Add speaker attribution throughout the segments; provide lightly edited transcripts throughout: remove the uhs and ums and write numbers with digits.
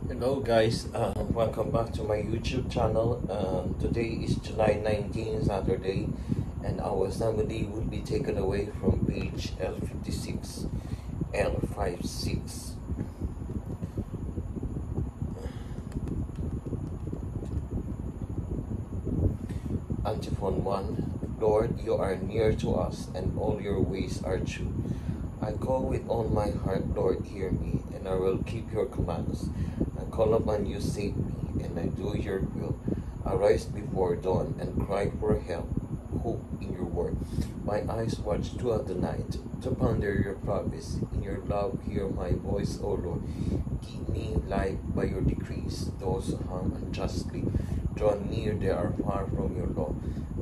Speaker 1: Hello guys, welcome back to my YouTube channel. Today is July 19, Saturday, and our summary will be taken away from page L56, L56. Antiphon 1. Lord, you are near to us, and all your ways are true. I call with all my heart, Lord, hear me, and I will keep your commands. I call upon you, save me, and I do your will. I rise before dawn and cry for help, hope in your word. My eyes watch throughout the night to ponder your promise. In your love, hear my voice, O Lord. Keep me life by your decrees. Those who harm unjustly draw near, they are far from your law.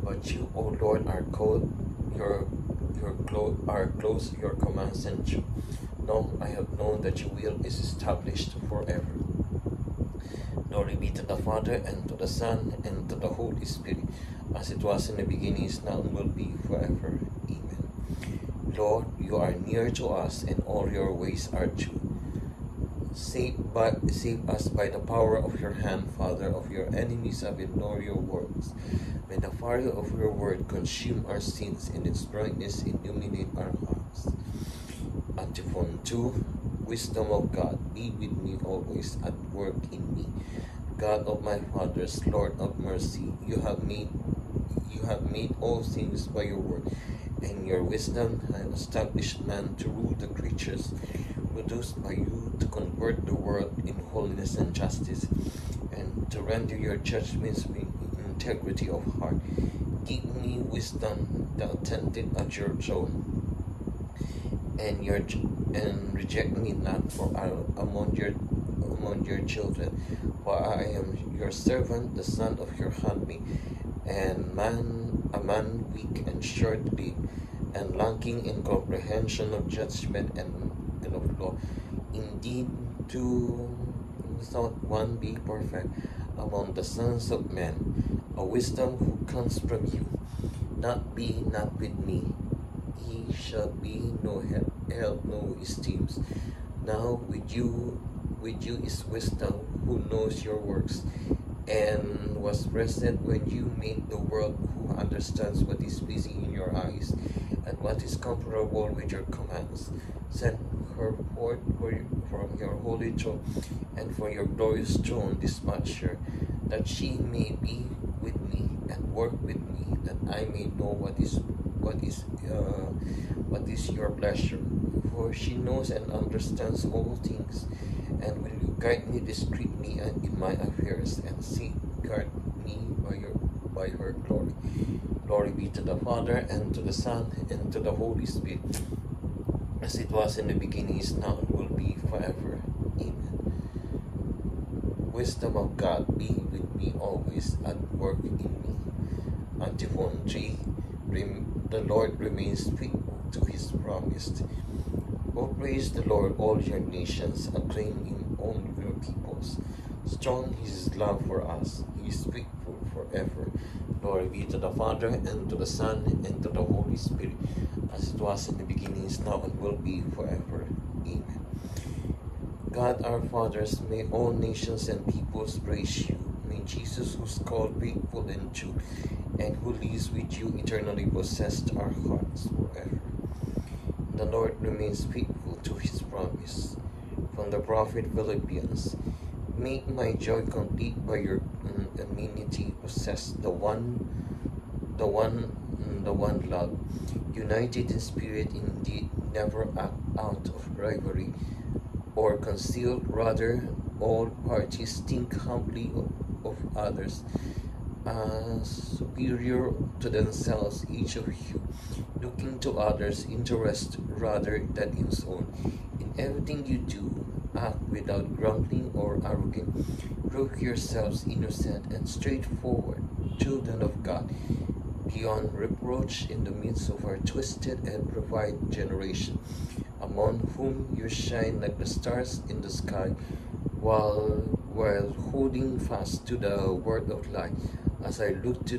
Speaker 1: But you, O Lord, are cold, are close, your commands and true. No, I have known that your will is established forever. Glory be to the Father, and to the Son, and to the Holy Spirit, as it was in the beginning, is now, and will be forever. Amen. Lord, you are near to us, and all your ways are true. Save us by the power of your hand, Father. Of your enemies have ignored your words. May the fire of your word consume our sins, and its brightness illuminate our hearts. Antiphon 2. Wisdom of God, be with me always, at work in me. God of my fathers, Lord of mercy, you have made all things by your word, and your wisdom has established man to rule the creatures, produced by you to convert the world in holiness and justice, and to render your judgments with integrity of heart. Give me wisdom, thou attended at your throne, and reject me not among your children, for I am your servant, the son of your handmaid, and a man weak and short-lived, and lacking in comprehension of judgment and of law. Indeed, without one be perfect among the sons of men, a wisdom who comes from you. Not with me, he shall be no help, no esteems. Now with you is wisdom, who knows your works, and was present when you made the world, who understands what is busy in your eyes, and what is comparable with your commands. Send her forth from your holy throne, and for your glorious throne dispatch her, that she may be with me and work with me, that I may know what is your pleasure. For she knows and understands all things, and will you guide me discreetly in my affairs, and safeguard me by her glory. Glory be to the Father, and to the Son, and to the Holy Spirit, as it was in the beginning, is now, and will be forever. Amen. Wisdom of God, be with me always, at work in me. Antiphon 3. The Lord remains faithful to his promise. Oh, praise the Lord, all your nations, acclaim him, all your peoples. Strong is his love for us, he is faithful forever. Glory be to the Father, and to the Son, and to the Holy Spirit, as it was in the beginning, is now, and will be forever. Amen. God our fathers, may all nations and peoples praise you. May Jesus, who is called faithful and true, and who lives with you eternally, possess our hearts forever. The Lord remains faithful to his promise. From the prophet Philippians, make my joy complete by your amenity, possess the one love, united in spirit, indeed, never act out of rivalry or concealed, rather all parties think humbly of others, superior to themselves, each of you looking to others' interest rather than his own. In everything you do, act without grumbling or arrogance. Prove yourselves innocent and straightforward, children of God, beyond reproach in the midst of our twisted and perverted generation, among whom you shine like the stars in the sky, while holding fast to the word of life. As I look to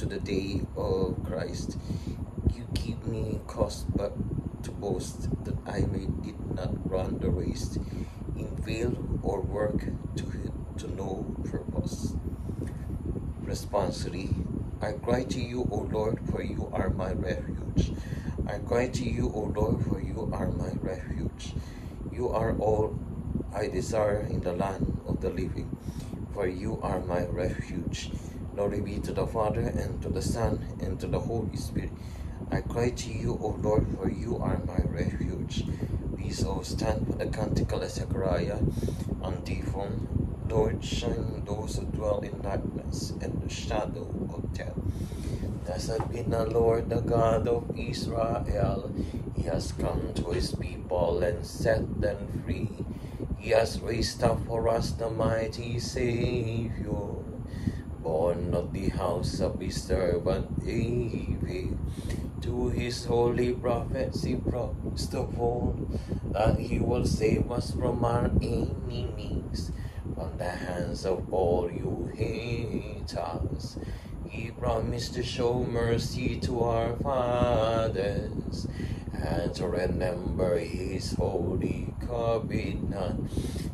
Speaker 1: the day of Christ, you give me cause but to boast, that I may did not run the race in vain or work to no purpose. Responsory. I cry to you, O Lord, for you are my refuge. I cry to you, O Lord, for you are my refuge. You are all I desire in the land of the living, for you are my refuge. Glory be to the Father, and to the Son, and to the Holy Spirit. I cry to you, O Lord, for you are my refuge. Please all stand for the canticle of Zechariah, antiphon. Lord, shine those who dwell in darkness and the shadow of death. Blessed be the Lord, the God of Israel. He has come to his people and set them free. He has raised up for us the mighty Savior, born of the house of his servant David. To his holy prophets he promised of old that he will save us from our enemies, from the hands of all you haters. He promised to show mercy to our fathers and to remember his holy covenant.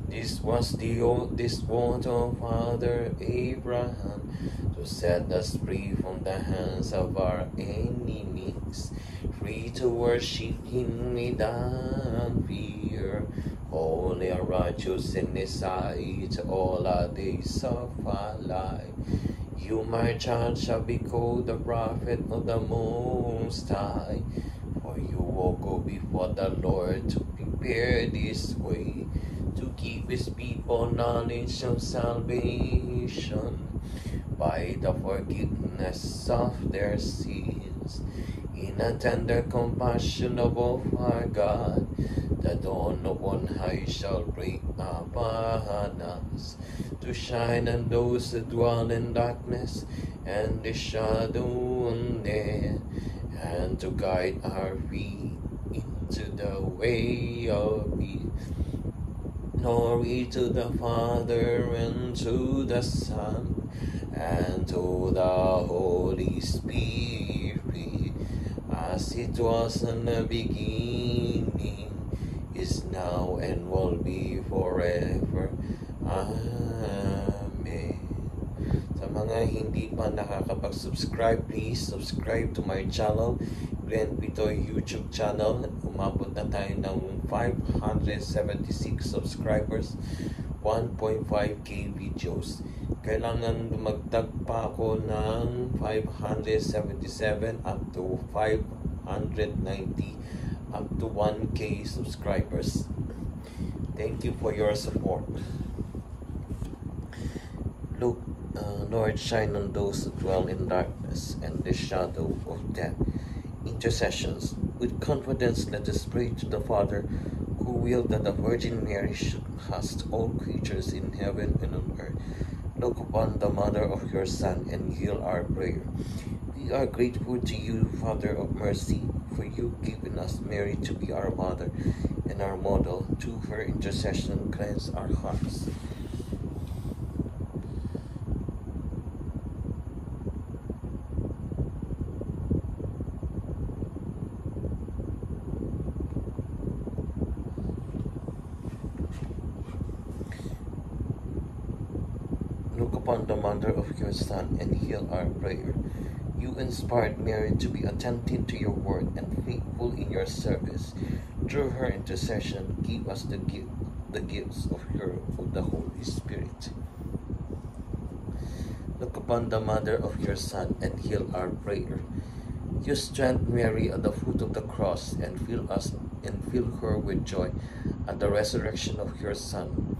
Speaker 1: This was the oath of Father Abraham, to set us free from the hands of our enemies, free to worship him without fear, holy and righteous in his sight all our days of our life. You, my child, shall be called the prophet of the Most High, for you will go before the Lord to prepare this way, to give his people knowledge of salvation by the forgiveness of their sins. In a tender compassion of our God, the dawn of on high shall break upon us, to shine on those who dwell in darkness and the shadow of death, and to guide our feet into the way of peace. Glory to the Father, and to the Son, and to the Holy Spirit, as it was in the beginning, is now, and will be forever. Amen. Sa mga hindi pa nakakapag-subscribe, please subscribe to my channel, Glenn Pitoy YouTube channel. Umabot na tayo ng 576 subscribers, 1.5k videos. Kailangan dumagdag pa ako ng 577 up to 590 up to 1k subscribers. Thank you for your support. Look, Lord, shine on those who dwell in darkness and the shadow of death. Intercessions. With confidence, let us pray to the Father, who willed that the Virgin Mary should host all creatures in heaven and on earth. Look upon the mother of your Son and heal our prayer. We are grateful to you, Father of mercy, for you giving us Mary to be our mother and our model. To her intercession, cleanse our hearts. Look upon the mother of your Son and heal our prayer. You inspired Mary to be attentive to your word and faithful in your service. Through her intercession, give us the gifts of the Holy Spirit. Look upon the mother of your Son and heal our prayer. You strengthened Mary at the foot of the cross and fill her with joy at the resurrection of your Son.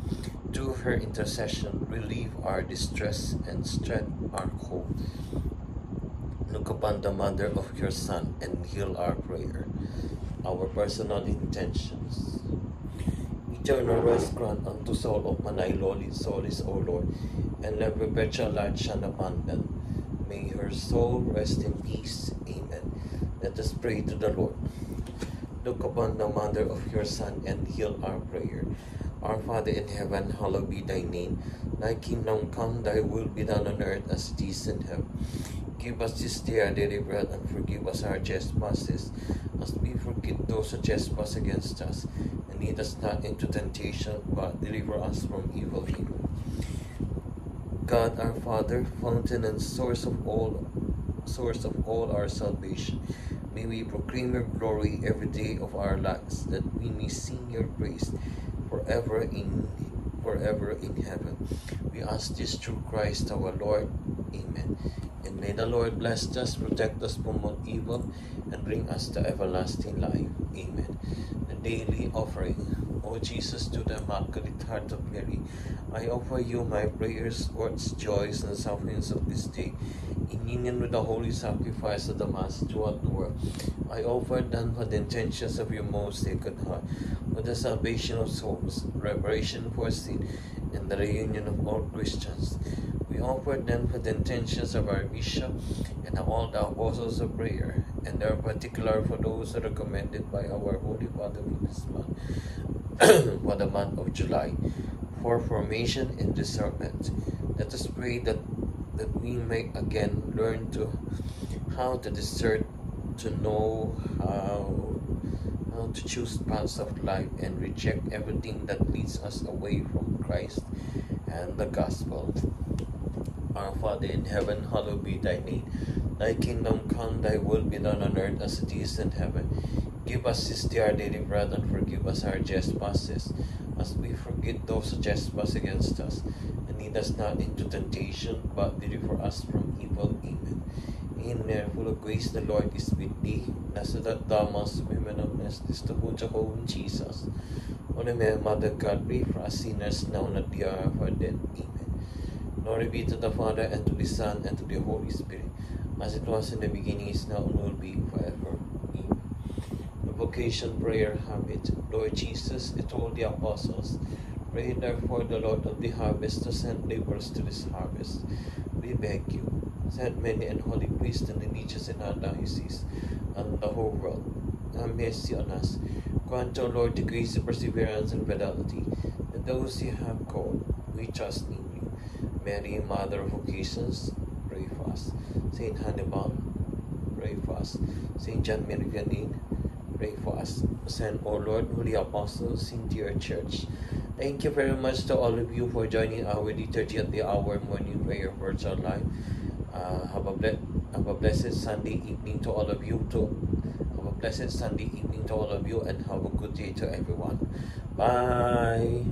Speaker 1: Through her intercession, relieve our distress and strengthen our hope. Look upon the mother of your Son and heal our prayer. Our personal intentions. Eternal rest grant unto soul of Manay Loli Solis, O Lord, and let perpetual light shine upon them. May her soul rest in peace. Amen. Let us pray to the Lord. Look upon the mother of your Son and heal our prayer. Our Father in heaven, hallowed be thy name. Thy kingdom come, thy will be done on earth as it is in heaven. Give us this day our daily bread, and forgive us our trespasses, as we forgive those who trespass against us. and lead us not into temptation, but deliver us from evil. Amen. God our Father, fountain and source of all our salvation, may we proclaim your glory every day of our lives, that we may sing your praise forever in heaven. We ask this through Christ our Lord. Amen. And may the Lord bless us, protect us from all evil, and bring us to everlasting life. Amen. The daily offering. O Jesus, to the Immaculate Heart of Mary, I offer you my prayers, words, joys, and sufferings of this day, in union with the holy sacrifice of the Mass throughout the world. I offer them for the intentions of your most sacred heart, for the salvation of souls, reparation for sin, and the reunion of all Christians. We offer them for the intentions of our bishop and of all the apostles of prayer, and they are particular for those recommended by our Holy Father for this month, for the month of July, for formation and discernment. Let us pray that we may again learn how to discern, to know how to choose paths of life and reject everything that leads us away from Christ and the gospel. Our Father in heaven, hallowed be thy name. Thy kingdom come, thy will be done on earth as it is in heaven. Give us this day our daily bread, and forgive us our trespasses, as we forgive those who trespass against us. And lead us not into temptation, but deliver us from evil. Amen. Hail Mary, full of grace, the Lord is with thee. Blessed art thou amongst women, and blessed is the fruit of thy womb, Jesus. Holy Mary, Mother of God, pray for us sinners, now and at the hour of our death. Amen. Glory be to the Father, and to the Son, and to the Holy Spirit, as it was in the beginning, is now, and will be forever. Amen. The vocation prayer habit. Lord Jesus, you told the apostles, pray therefore the Lord of the harvest to send laborers to this harvest. We beg you, send many and holy priests and religious in our diocese and the whole world. Have mercy on us. Grant, O Lord, the grace of perseverance and fidelity, that those you have called, we trust in you. Mary, Mother of Vocations, pray for us. Saint Hannibal, pray for us. Saint John Mary Vianney, pray for us. Send, O Lord, holy apostles into your church. Thank you very much to all of you for joining our 30th the hour morning prayer virtual live. Have a blessed Sunday evening to all of you. Have a blessed Sunday evening to all of you, and have a good day to everyone. Bye.